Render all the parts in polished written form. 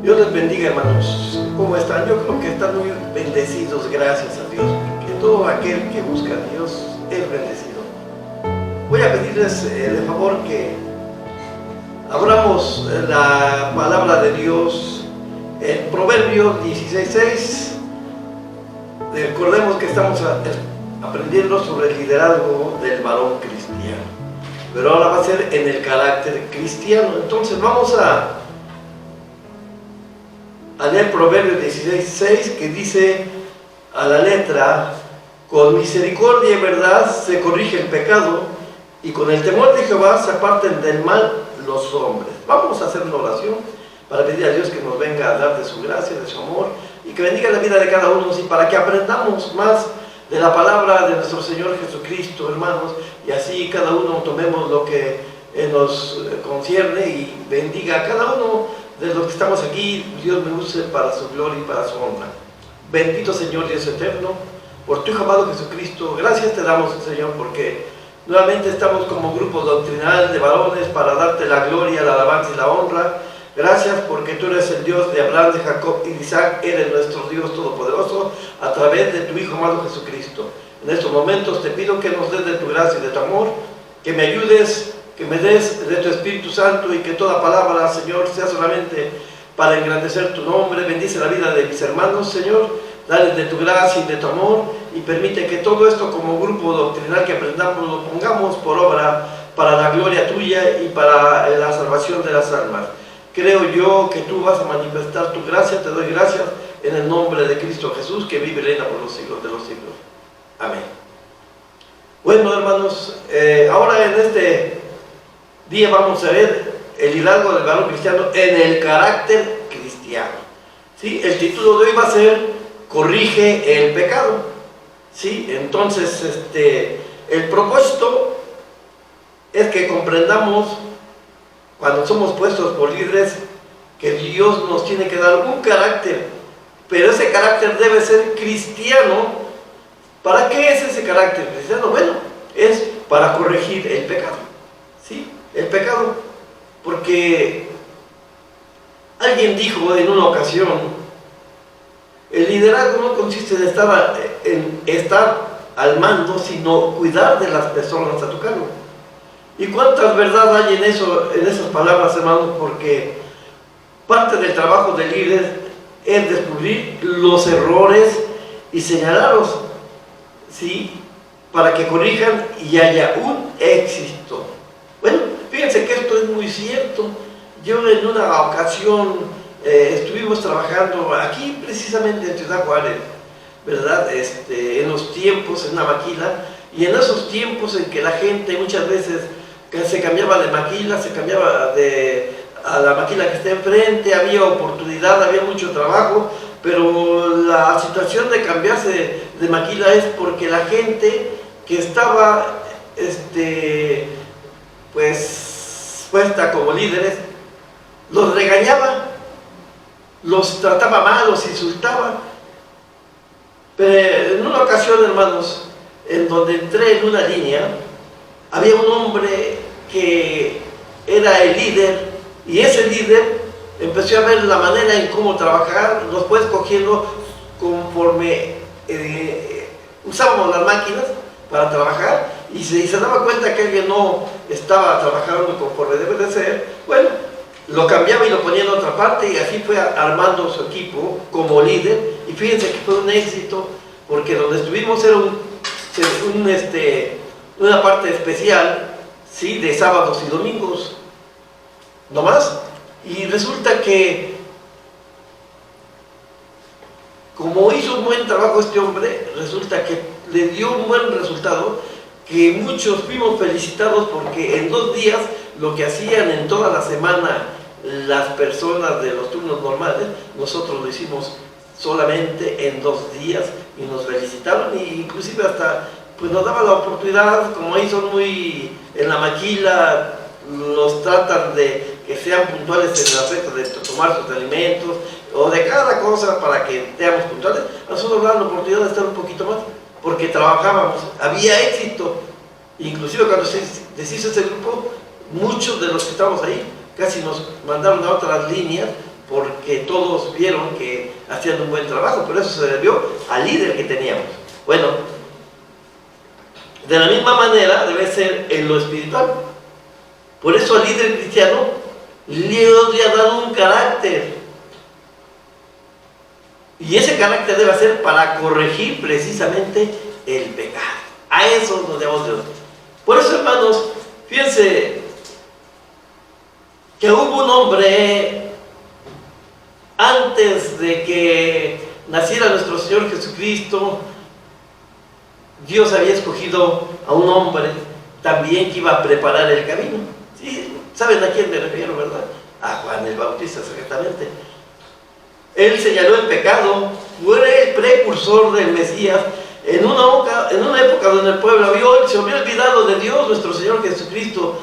Dios les bendiga, hermanos. ¿Cómo están? Yo creo que están muy bendecidos, gracias a Dios, porque todo aquel que busca a Dios es bendecido. Voy a pedirles de favor que abramos la palabra de Dios en Proverbios 16:6. Recordemos que estamos aprendiendo sobre el liderazgo del varón cristiano, pero ahora va a ser en el carácter cristiano. Entonces vamos a leer Proverbios 16:6, que dice a la letra: con misericordia y verdad se corrige el pecado, y con el temor de Jehová se aparten del mal los hombres. Vamos a hacer una oración para pedir a Dios que nos venga a dar de su gracia, de su amor, y que bendiga la vida de cada uno, y para que aprendamos más de la palabra de nuestro Señor Jesucristo, hermanos, y así cada uno tomemos lo que nos concierne, y bendiga a cada uno de los que estamos aquí. Dios me use para su gloria y para su honra. Bendito Señor Dios eterno, por tu Hijo amado Jesucristo, gracias te damos, Señor, porque nuevamente estamos como grupo doctrinal de varones para darte la gloria, la alabanza y la honra. Gracias porque tú eres el Dios de Abraham, de Jacob y de Isaac. Eres nuestro Dios todopoderoso a través de tu Hijo amado Jesucristo. En estos momentos te pido que nos des de tu gracia y de tu amor, que me ayudes, que me des de tu Espíritu Santo, y que toda palabra, Señor, sea solamente para engrandecer tu nombre. Bendice la vida de mis hermanos, Señor, dale de tu gracia y de tu amor, y permite que todo esto como grupo doctrinal que aprendamos lo pongamos por obra para la gloria tuya y para la salvación de las almas. Creo yo que tú vas a manifestar tu gracia. Te doy gracias en el nombre de Cristo Jesús, que vive y reina por los siglos de los siglos. Amén. Bueno, hermanos, ahora en este día vamos a ver el liderazgo del varón cristiano en el carácter cristiano. ¿Sí? El título de hoy va a ser Corrige el pecado. ¿Sí? Entonces, el propósito es que comprendamos, cuando somos puestos por líderes, que Dios nos tiene que dar un carácter, pero ese carácter debe ser cristiano. ¿Para qué es ese carácter cristiano? Bueno, es para corregir el pecado. ¿Sí? El pecado, porque alguien dijo en una ocasión: el liderazgo no consiste en estar al mando, sino cuidar de las personas a tu cargo. ¿Y cuántas verdades hay en esas palabras, hermanos? Porque parte del trabajo del líder es descubrir los errores y señalarlos, ¿sí?, para que corrijan y haya un éxito. Bueno, fíjense que esto es muy cierto. Yo en una ocasión estuvimos trabajando aquí precisamente en Ciudad Juárez, ¿verdad? En los tiempos, en una maquila, y en esos tiempos en que la gente muchas veces se cambiaba de maquila, se cambiaba a la maquila que está enfrente, había oportunidad, había mucho trabajo, pero la situación de cambiarse de maquila es porque la gente que estaba pues puesta como líderes los regañaba, los trataba mal, los insultaba. Pero en una ocasión, hermanos, en donde entré en una línea, había un hombre que era el líder, y ese líder empezó a ver la manera en cómo trabajar, los fue escogiendo conforme usábamos las máquinas para trabajar, y se daba cuenta que alguien no estaba trabajando conforme debe de ser. Bueno, lo cambiaba y lo ponía en otra parte, y así fue armando su equipo como líder. Y fíjense que fue un éxito, porque donde estuvimos era una parte especial, ¿sí?, de sábados y domingos, no más. Y resulta que, como hizo un buen trabajo este hombre, resulta que le dio un buen resultado, que muchos fuimos felicitados, porque en 2 días lo que hacían en toda la semana las personas de los turnos normales, nosotros lo hicimos solamente en 2 días, y nos felicitaron, e inclusive hasta pues nos daba la oportunidad, como ahí son muy en la maquila, los tratan de que sean puntuales en el aspecto de tomar sus alimentos o de cada cosa para que seamos puntuales. A nosotros nos dan la oportunidad de estar un poquito más, porque trabajábamos, había éxito. Inclusive cuando se deshizo ese grupo, muchos de los que estábamos ahí casi nos mandaron a otras líneas, porque todos vieron que hacían un buen trabajo, pero eso se debió al líder que teníamos. Bueno, de la misma manera debe ser en lo espiritual. Por eso al líder cristiano Dios le ha dado un carácter. Y ese carácter debe ser para corregir precisamente el pecado. A eso nos debemos Dios. Por eso, hermanos, fíjense que hubo un hombre antes de que naciera nuestro Señor Jesucristo. Dios había escogido a un hombre también que iba a preparar el camino. ¿Sí? ¿Saben a quién me refiero, verdad? A Juan el Bautista, exactamente. Él señaló el pecado, fue el precursor del Mesías, en una época donde el pueblo se había olvidado de Dios. Nuestro Señor Jesucristo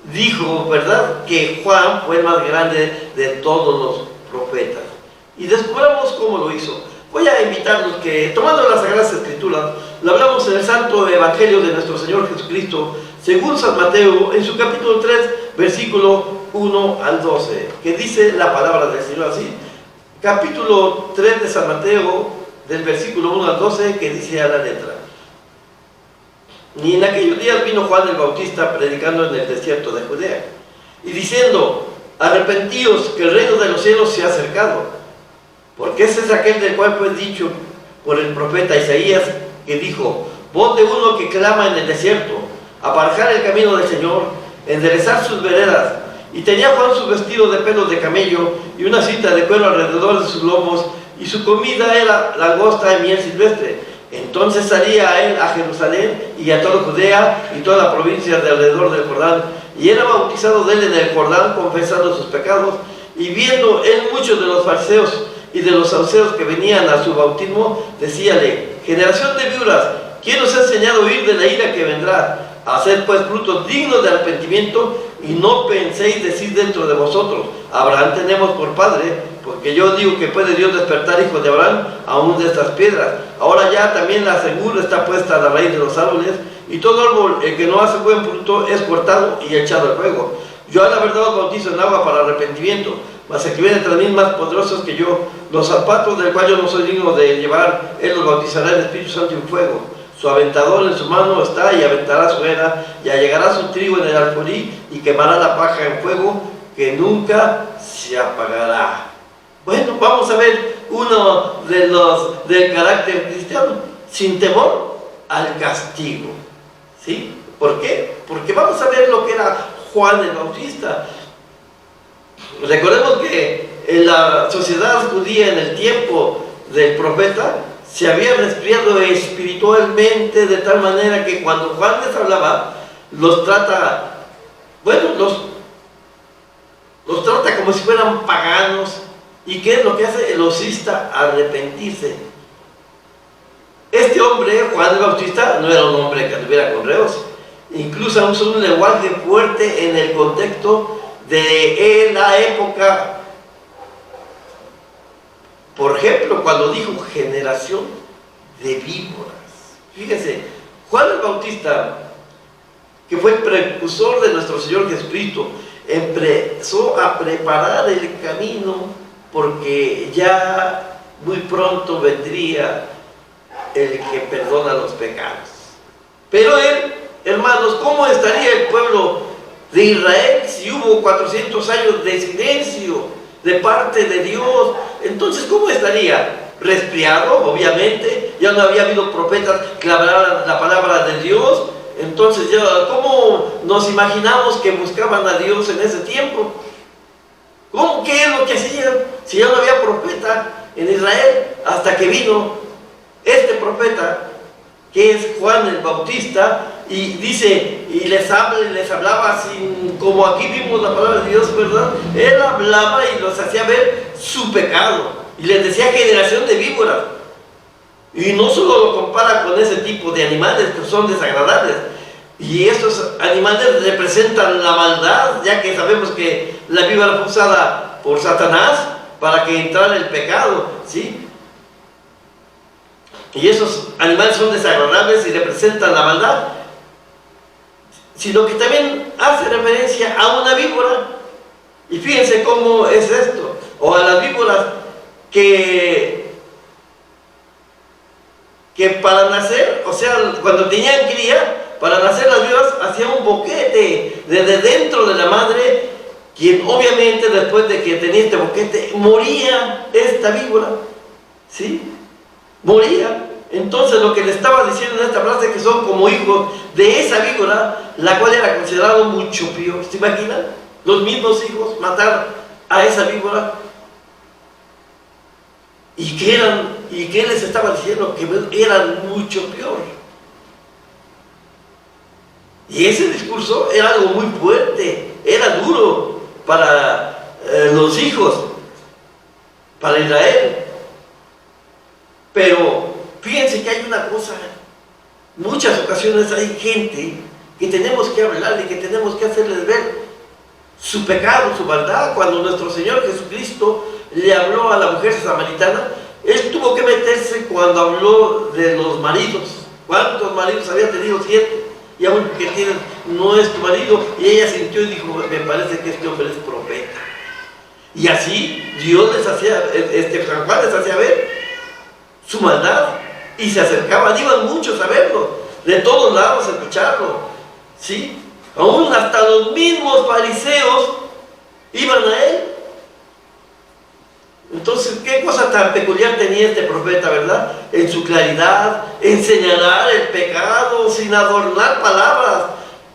dijo, ¿verdad?, que Juan fue el más grande de todos los profetas. Y descubramos cómo lo hizo. Voy a invitarlos que, tomando las Sagradas Escrituras, lo hablamos en el Santo Evangelio de nuestro Señor Jesucristo, según San Mateo, en su capítulo 3, versículo 1 al 12, que dice la palabra del Señor así. Capítulo 3 de San Mateo, del versículo 1 al 12, que dice a la letra: Ni en aquellos días vino Juan el Bautista predicando en el desierto de Judea, y diciendo: Arrepentíos, que el reino de los cielos se ha acercado. Porque ese es aquel del cual fue dicho por el profeta Isaías, que dijo: Voz de uno que clama en el desierto, aparejar el camino del Señor, enderezar sus veredas. Y tenía Juan su vestido de pelos de camello y una cinta de cuero alrededor de sus lomos, y su comida era langosta y miel silvestre. Entonces salía a él a Jerusalén y a toda Judea y toda la provincia de alrededor del Jordán, y era bautizado de él en el Jordán, confesando sus pecados. Y viendo él muchos de los fariseos y de los saduceos que venían a su bautismo, decíale: Generación de víboras, ¿quién os ha enseñado a huir de la ira que vendrá? Haced pues frutos dignos de arrepentimiento, y no penséis decir dentro de vosotros: Abraham tenemos por padre, porque yo digo que puede Dios despertar hijos de Abraham aún de estas piedras. Ahora ya también la segura está puesta a la raíz de los árboles, y todo árbol el que no hace buen fruto es cortado y echado al fuego. Yo a la verdad os bautizo en agua para arrepentimiento, mas el que viene tras mí más poderosos que yo, los zapatos del cual yo no soy digno de llevar, él los bautizará en Espíritu Santo y en fuego. Su aventador en su mano está, y aventará su era, y allegará su trigo en el alfolí, y quemará la paja en fuego, que nunca se apagará. Bueno, vamos a ver uno de los del carácter cristiano: sin temor al castigo. ¿Sí? ¿Por qué? Porque vamos a ver lo que era Juan el Bautista. Recordemos que en la sociedad judía, en el tiempo del profeta, se había resfriado espiritualmente, de tal manera que cuando Juan les hablaba, los trata como si fueran paganos. ¿Y qué es lo que hace? Los insta a arrepentirse. Este hombre, Juan el Bautista, no era un hombre que anduviera con reos. Incluso usó un lenguaje fuerte en el contexto de la época. Por ejemplo, cuando dijo generación de víboras. Fíjense, Juan el Bautista, que fue el precursor de nuestro Señor Jesucristo, empezó a preparar el camino, porque ya muy pronto vendría el que perdona los pecados. Pero él, hermanos, ¿cómo estaría el pueblo de Israel si hubo 400 años de silencio de parte de Dios? Entonces, ¿cómo estaría? Resfriado, obviamente. Ya no había habido profetas que hablaran la palabra de Dios. Entonces, ¿cómo nos imaginamos que buscaban a Dios en ese tiempo? ¿Qué es lo que hacían si ya no había profeta en Israel? Hasta que vino este profeta, que es Juan el Bautista, y dice, y les hablaba sin, como aquí vimos la palabra de Dios, ¿verdad? Él hablaba y los hacía ver su pecado, y les decía generación de víboras. Y no solo lo compara con ese tipo de animales que son desagradables, y estos animales representan la maldad, ya que sabemos que la víbora fue usada por Satanás para que entrara el pecado, ¿sí? Y esos animales son desagradables y representan la maldad, sino que también hace referencia a una víbora. Y fíjense cómo es esto. o a las víboras que para nacer, o sea, cuando tenían cría, para nacer las víboras hacían un boquete desde dentro de la madre, quien obviamente después de que tenía este boquete, moría esta víbora, ¿sí? Moría. Entonces lo que le estaba diciendo en esta frase es que son como hijos de esa víbora, la cual era considerado mucho peor. ¿Se imaginan? Los mismos hijos matar a esa víbora. ¿Y qué les estaba diciendo? Que eran mucho peor. Y ese discurso era algo muy fuerte, era duro para los hijos, para Israel. Pero fíjense que hay una cosa, muchas ocasiones hay gente que tenemos que hablarle, que tenemos que hacerles ver su pecado, su maldad. Cuando nuestro Señor Jesucristo le habló a la mujer samaritana, Él tuvo que meterse cuando habló de los maridos. ¿Cuántos maridos había tenido? 7. Y aún que tienen, no es tu marido. Y ella sintió y dijo, me parece que este hombre es profeta. Y así Dios les hacía, San Juan les hacía ver su maldad. Y se acercaban, iban muchos a verlo, de todos lados a escucharlo, ¿sí? Aún hasta los mismos fariseos iban a él. Entonces, qué cosa tan peculiar tenía este profeta, ¿verdad? En su claridad, en señalar el pecado sin adornar palabras,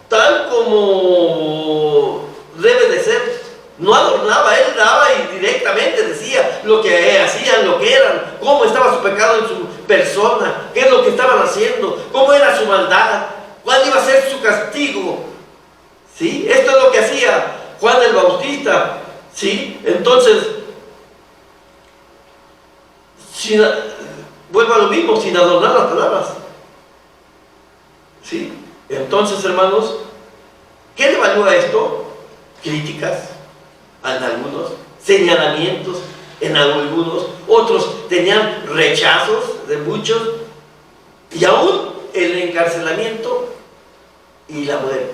tal como debe de ser. No adornaba, él daba y directamente decía lo que hacían, lo que eran, cómo estaba su pecado en su persona, qué es lo que estaban haciendo, cómo era su maldad, cuál iba a ser su castigo. ¿Sí? Esto es lo que hacía Juan el Bautista. ¿Sí? Entonces, vuelvo a lo mismo, sin adornar las palabras. ¿Sí? Entonces, hermanos, ¿qué le valió a esto? Críticas en algunos, señalamientos en algunos, otros tenían rechazos de muchos, y aún el encarcelamiento y la muerte.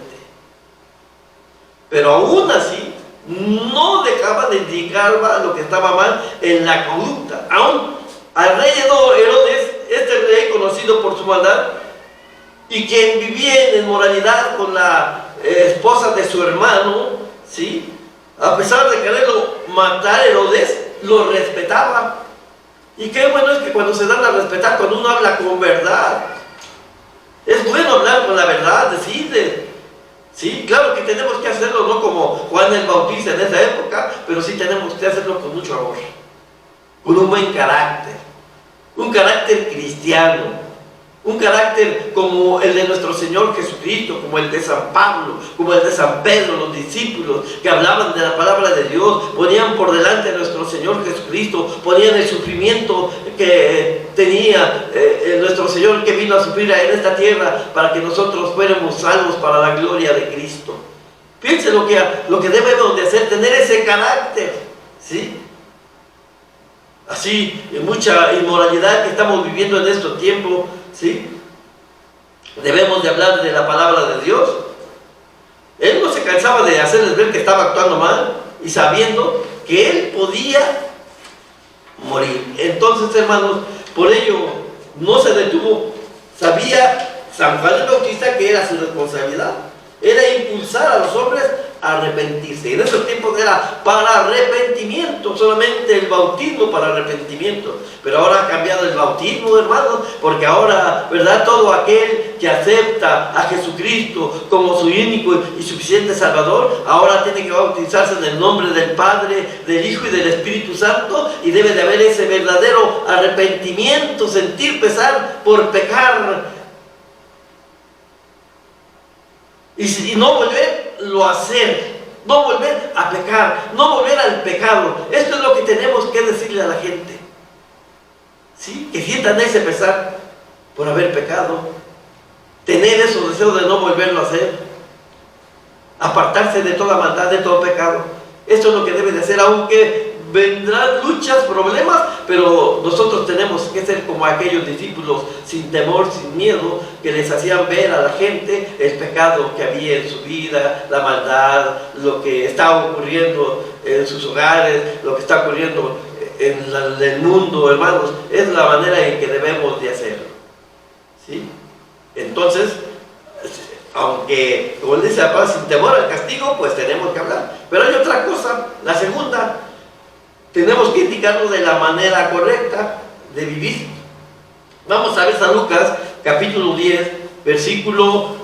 Pero aún así, no dejaba de indicar lo que estaba mal en la conducta. Aún al rey Herodes, este rey conocido por su maldad, y quien vivía en inmoralidad con la esposa de su hermano, ¿sí? A pesar de quererlo matar, Herodes lo respetaba. Y qué bueno es que cuando se dan a respetar, cuando uno habla con verdad, es bueno hablar con la verdad, decirle. Sí, claro que tenemos que hacerlo, no como Juan el Bautista en esa época, pero sí tenemos que hacerlo con mucho amor, con un buen carácter, un carácter cristiano, un carácter como el de nuestro Señor Jesucristo, como el de San Pablo, como el de San Pedro, los discípulos que hablaban de la palabra de Dios, ponían por delante a nuestro Señor Jesucristo, ponían el sufrimiento que tenía nuestro Señor, que vino a sufrir en esta tierra para que nosotros fuéramos salvos para la gloria de Cristo. Fíjense lo que debemos de hacer, tener ese carácter, ¿sí? Así, mucha inmoralidad que estamos viviendo en estos tiempos, ¿sí? Debemos de hablar de la palabra de Dios. Él no se cansaba de hacerles ver que estaba actuando mal y sabiendo que él podía morir. Entonces, hermanos, por ello no se detuvo. Sabía San Juan el Bautista que era su responsabilidad, era impulsar a los hombres a arrepentirse. Y en esos tiempos era para arrepentimiento, solamente el bautismo para arrepentimiento. Pero ahora ha cambiado el bautismo, hermanos, porque ahora, ¿verdad? Todo aquel que acepta a Jesucristo como su único y suficiente Salvador, ahora tiene que bautizarse en el nombre del Padre, del Hijo y del Espíritu Santo, y debe de haber ese verdadero arrepentimiento, sentir pesar por pecar, y no volverlo a hacer, no volver a pecar, no volver al pecado. Esto es lo que tenemos que decirle a la gente, ¿sí? Que sientan ese pesar por haber pecado, tener esos deseos de no volverlo a hacer, apartarse de toda maldad, de todo pecado. Esto es lo que debe de hacer, aunque vendrán luchas, problemas, pero nosotros tenemos que ser como aquellos discípulos sin temor, sin miedo, que les hacían ver a la gente el pecado que había en su vida, la maldad, lo que estaba ocurriendo en sus hogares, lo que está ocurriendo en el mundo, hermanos. Es la manera en que debemos de hacerlo, ¿sí? Entonces, aunque, como dice la palabra, sin temor al castigo, pues tenemos que hablar. Pero hay otra cosa, la segunda, tenemos que indicarnos de la manera correcta de vivir. Vamos a ver San Lucas, capítulo 10, versículo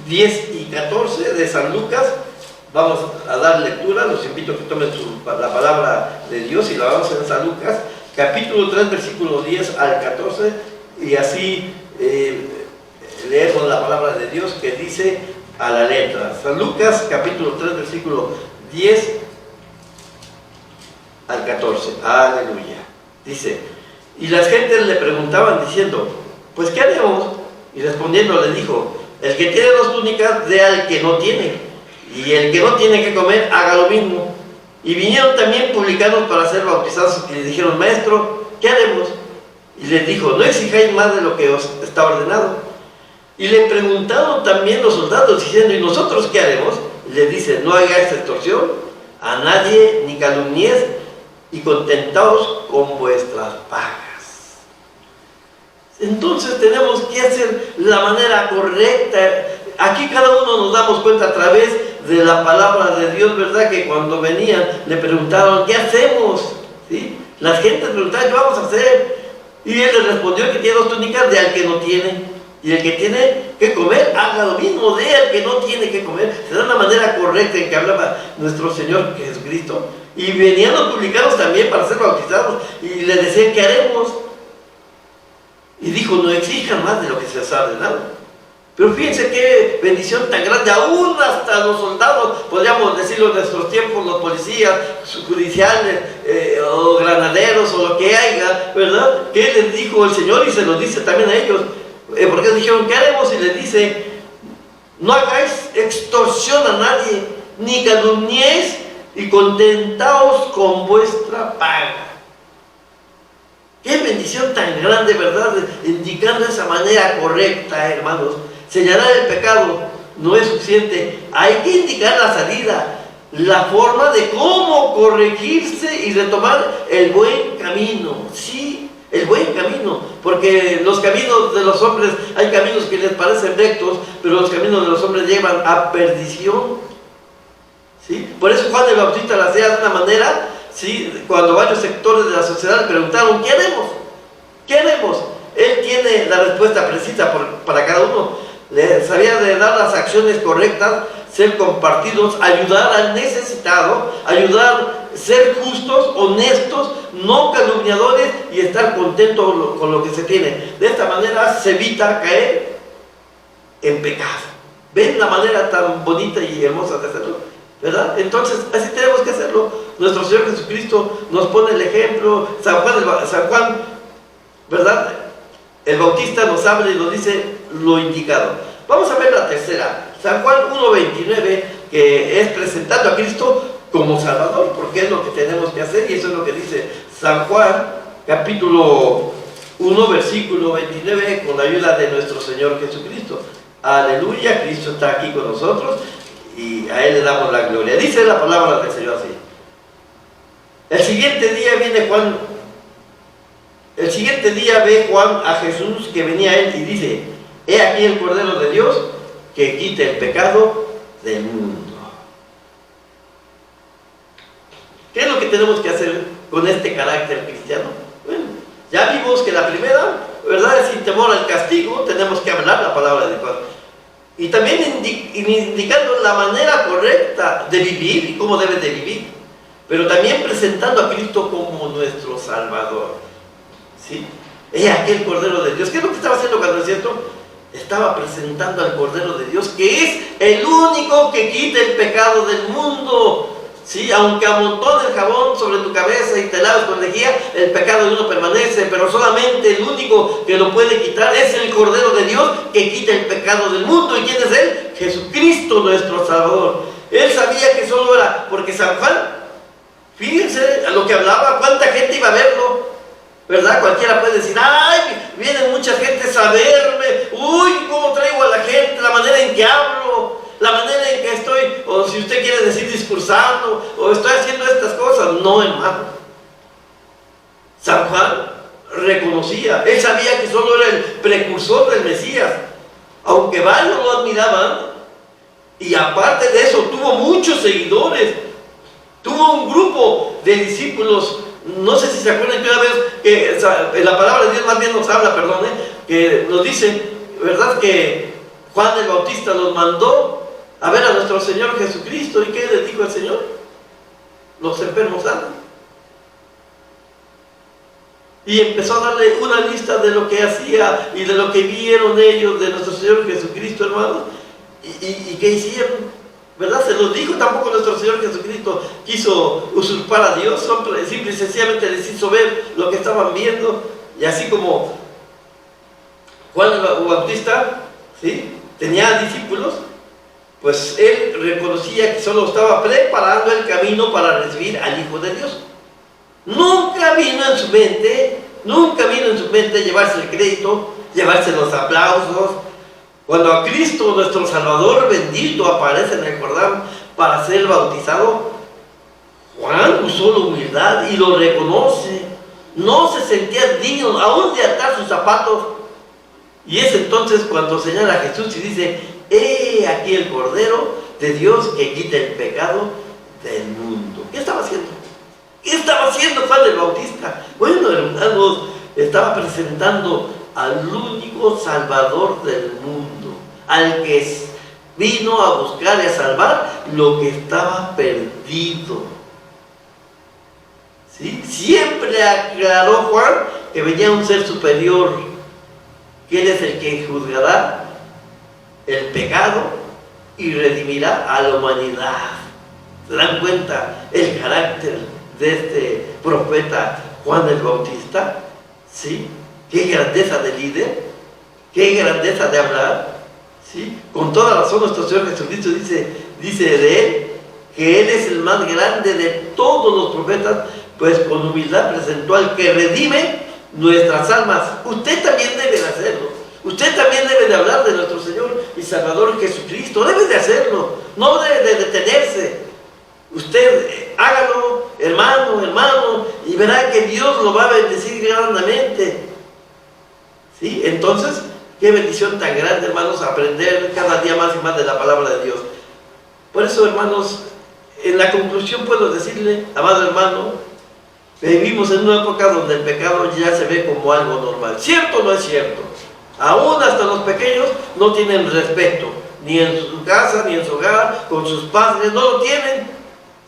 10 y 14 de San Lucas. Vamos a dar lectura, los invito a que tomen la palabra de Dios y la vamos a ver en San Lucas, capítulo 3, versículo 10 al 14, y así leemos la palabra de Dios que dice a la letra. San Lucas, capítulo 3, versículo 10 al 14. Aleluya. Dice: y las gentes le preguntaban diciendo, pues ¿qué haremos? Y respondiendo le dijo: el que tiene 2 túnicas, dé al que no tiene, y el que no tiene que comer, haga lo mismo. Y vinieron también publicanos para ser bautizados, y le dijeron: maestro, ¿qué haremos? Y les dijo: no exijáis más de lo que os está ordenado. Y le preguntaron también los soldados diciendo: ¿y nosotros qué haremos? Y les dice: no hagáis extorsión a nadie, ni calumnies, y contentaos con vuestras pagas. Entonces tenemos que hacer la manera correcta. Aquí cada uno nos damos cuenta a través de la palabra de Dios, ¿verdad? Que cuando venían le preguntaron: ¿qué hacemos? ¿Sí? Las gentes preguntaban: ¿qué vamos a hacer? Y él les respondió que tiene 2 túnicas, de al que no tiene. Y el que tiene que comer, haga lo mismo de el que no tiene que comer. Se da una manera correcta en que hablaba nuestro Señor Jesucristo. Y venían los publicanos también para ser bautizados, y le decían: ¿qué haremos? Y dijo: no exijan más de lo que se les ha ordenado. Pero fíjense qué bendición tan grande, aún hasta los soldados, podríamos decirlo en nuestros tiempos, los policías judiciales, o granaderos, o lo que haya, ¿verdad? ¿Qué les dijo el Señor? Y se lo dice también a ellos. Porque dijeron: ¿qué haremos? Y les dice: no hagáis extorsión a nadie, ni calumniéis, y contentaos con vuestra paga. Qué bendición tan grande, ¿verdad? Indicando esa manera correcta, hermanos. Señalar el pecado no es suficiente, hay que indicar la salida, la forma de cómo corregirse y retomar el buen camino. Sí, el buen camino, porque los caminos de los hombres, hay caminos que les parecen rectos, pero los caminos de los hombres llevan a perdición. ¿Sí? Por eso Juan el Bautista la hacía de una manera, ¿sí? Cuando varios sectores de la sociedad le preguntaron: ¿qué haremos? ¿Qué haremos? Él tiene la respuesta precisa para cada uno. Le sabía de dar las acciones correctas, ser compartidos, ayudar al necesitado, ser justos, honestos, no calumniadores, y estar contentos con lo que se tiene. De esta manera se evita caer en pecado. ¿Ven la manera tan bonita y hermosa de hacerlo? ¿Verdad? Entonces, así tenemos que hacerlo. Nuestro Señor Jesucristo nos pone el ejemplo. San Juan, ¿verdad? El Bautista nos habla y nos dice lo indicado. Vamos a ver la tercera. San Juan 1:29, que es presentando a Cristo como Salvador, porque es lo que tenemos que hacer, y eso es lo que dice San Juan, capítulo 1, versículo 29, con la ayuda de nuestro Señor Jesucristo. Aleluya, Cristo está aquí con nosotros, y a Él le damos la gloria. Dice la palabra del Señor así: el siguiente día ve Juan a Jesús que venía a él y dice: he aquí el Cordero de Dios que quita el pecado del mundo. ¿Qué es lo que tenemos que hacer con este carácter cristiano? Bueno, ya vimos que la primera, ¿verdad?, es sin temor al castigo. Tenemos que hablar la palabra de Dios. Y también indicando la manera correcta de vivir y cómo debe de vivir. Pero también presentando a Cristo como nuestro Salvador. ¿Sí? He aquí el Cordero de Dios. ¿Qué es lo que estaba haciendo cuando decía esto? Estaba presentando al Cordero de Dios, que es el único que quita el pecado del mundo. ¿Sí? Aunque amontone el jabón sobre tu cabeza y te laves con lejía, el pecado de uno permanece, pero solamente el único que lo puede quitar es el Cordero de Dios, que quita el pecado del mundo. ¿Y quién es Él? Jesucristo, nuestro Salvador. Él sabía que solo era, porque San Juan Fíjense a lo que hablaba, cuánta gente iba a verlo, ¿verdad? Cualquiera puede decir, ay, vienen muchas gentes a verme, uy, cómo traigo a la gente, la manera en que hablo, la manera en que estoy, o si usted quiere decir discursando, o estoy haciendo estas cosas. No, hermano. San Juan reconocía, él sabía que solo era el precursor del Mesías, aunque varios lo admiraban, y aparte de eso tuvo muchos seguidores, tuvo un grupo de discípulos. No sé si se acuerdan que una vez, que la palabra de Dios más bien nos habla, que nos dice, ¿verdad?, que Juan el Bautista los mandó a ver a nuestro Señor Jesucristo. ¿Y qué les dijo el Señor? Los enfermos sanan. Y empezó a darle una lista de lo que hacía y de lo que vieron ellos de nuestro Señor Jesucristo, hermanos. ¿Y qué hicieron? ¿Verdad? Se los dijo. Tampoco nuestro Señor Jesucristo quiso usurpar a Dios, simple y sencillamente les hizo ver lo que estaban viendo. Y así como Juan el Bautista, ¿sí?, tenía discípulos, pues él reconocía que solo estaba preparando el camino para recibir al Hijo de Dios. Nunca vino en su mente llevarse el crédito, llevarse los aplausos. Cuando a Cristo, nuestro Salvador bendito, aparece en el Jordán para ser bautizado, Juan usó la humildad y lo reconoce. No se sentía digno aún de atar sus zapatos. Y es entonces cuando señala a Jesús y dice: he aquí el Cordero de Dios que quita el pecado del mundo. ¿Qué estaba haciendo? ¿Qué estaba haciendo Juan el Bautista? Bueno, hermanos, estaba presentando al único Salvador del mundo, al que vino a buscar y a salvar lo que estaba perdido. ¿Sí? Siempre aclaró Juan que venía un ser superior, que él es el que juzgará el pecado y redimirá a la humanidad. ¿Se dan cuenta el carácter de este profeta Juan el Bautista? ¿Sí? Qué grandeza de líder, qué grandeza de hablar, ¿sí? Con toda razón nuestro Señor Jesucristo dice de él que él es el más grande de todos los profetas, pues con humildad presentó al que redime nuestras almas. Usted también debe de hacerlo. Usted también debe de hablar de nuestro Señor y Salvador Jesucristo. Debe de hacerlo, no debe de detenerse. Usted hágalo, hermano, y verá que Dios lo va a bendecir grandemente. ¿Sí? Entonces, qué bendición tan grande, hermanos, aprender cada día más y más de la palabra de Dios. Por eso, hermanos, en la conclusión puedo decirle, amado hermano, vivimos en una época donde el pecado ya se ve como algo normal. ¿Cierto o no es cierto? Aún hasta los pequeños no tienen respeto, ni en su casa, ni en su hogar, con sus padres, no lo tienen.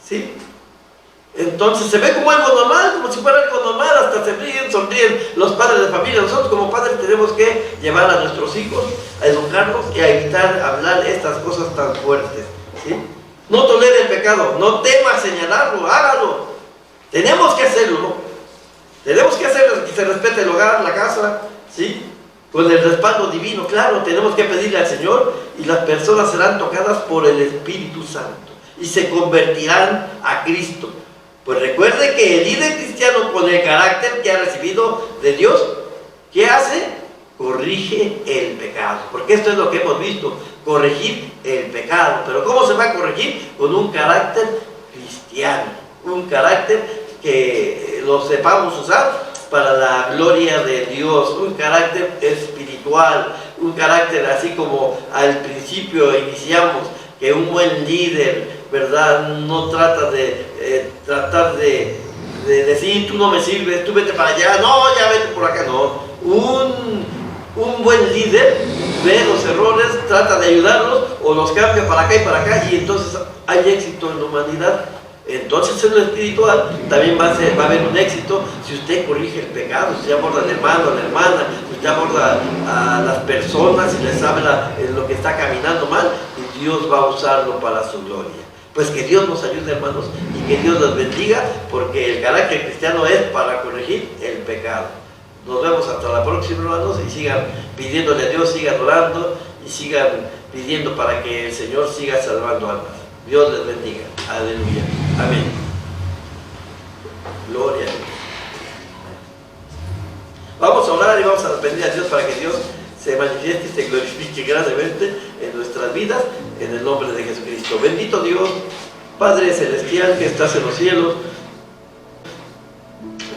¿Sí? Entonces se ve como algo normal, como si fuera algo normal, hasta se ríen, sonríen los padres de familia. Nosotros como padres tenemos que llevar a nuestros hijos, a educarlos y a evitar hablar estas cosas tan fuertes. ¿Sí? No tolere el pecado, no tema señalarlo, hágalo. Tenemos que hacerlo, tenemos que hacerlo, que se respete el hogar, la casa, ¿sí?, con el respaldo divino. Claro, tenemos que pedirle al Señor y las personas serán tocadas por el Espíritu Santo y se convertirán a Cristo. Pues recuerde que el líder cristiano, con el carácter que ha recibido de Dios, ¿qué hace? Corrige el pecado, porque esto es lo que hemos visto, corregir el pecado. Pero ¿cómo se va a corregir? Con un carácter cristiano, un carácter que lo sepamos usar para la gloria de Dios, un carácter espiritual, un carácter así como al principio iniciamos, que un buen líder, ¿verdad?, no trata de decir: tú no me sirves, tú vete para allá, no, ya vete por acá. No, un buen líder ve los errores, trata de ayudarlos o los cambia para acá y para acá, y entonces hay éxito en la humanidad. Entonces en lo espiritual también va a haber un éxito si usted corrige el pecado, si usted aborda al hermano, a la hermana, si usted aborda a las personas y les habla en lo que está caminando mal, y Dios va a usarlo para su gloria. Pues que Dios nos ayude, hermanos, y que Dios los bendiga, porque el carácter cristiano es para corregir el pecado. Nos vemos hasta la próxima, hermanos, y sigan pidiéndole a Dios, sigan orando y sigan pidiendo para que el Señor siga salvando almas. Dios les bendiga. Aleluya. Amén. pedirle a Dios para que Dios se manifieste y se glorifique grandemente en nuestras vidas, en el nombre de Jesucristo. Bendito Dios, Padre Celestial que estás en los cielos,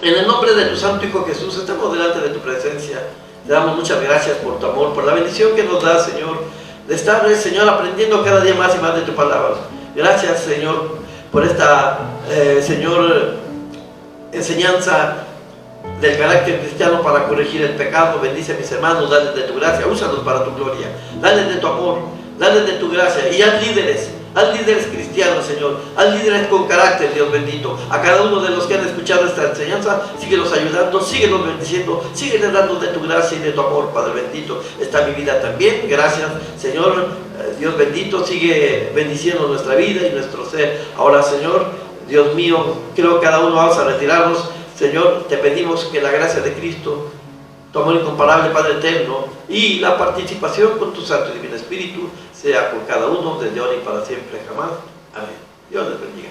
en el nombre de tu Santo Hijo Jesús, estamos delante de tu presencia. Te damos muchas gracias por tu amor, por la bendición que nos das, Señor, de estar, Señor, aprendiendo cada día más y más de tu palabra. Gracias, Señor, por esta, Señor, enseñanza del carácter cristiano para corregir el pecado. Bendice a mis hermanos, dale de tu gracia, úsalos para tu gloria, dale de tu amor, dale de tu gracia, y haz líderes cristianos, Señor, haz líderes con carácter, Dios bendito. A cada uno de los que han escuchado esta enseñanza, síguelos ayudando, síguelos bendiciendo, sígueles dando de tu gracia y de tu amor, Padre bendito. Está mi vida también, gracias, Señor, Dios bendito, sigue bendiciendo nuestra vida y nuestro ser. Ahora, Señor, Dios mío, creo que cada uno vamos a retirarnos. Señor, te pedimos que la gracia de Cristo, tu amor incomparable, Padre eterno, y la participación con tu Santo y Divino Espíritu sea con cada uno desde ahora y para siempre, jamás. Amén. Dios les bendiga.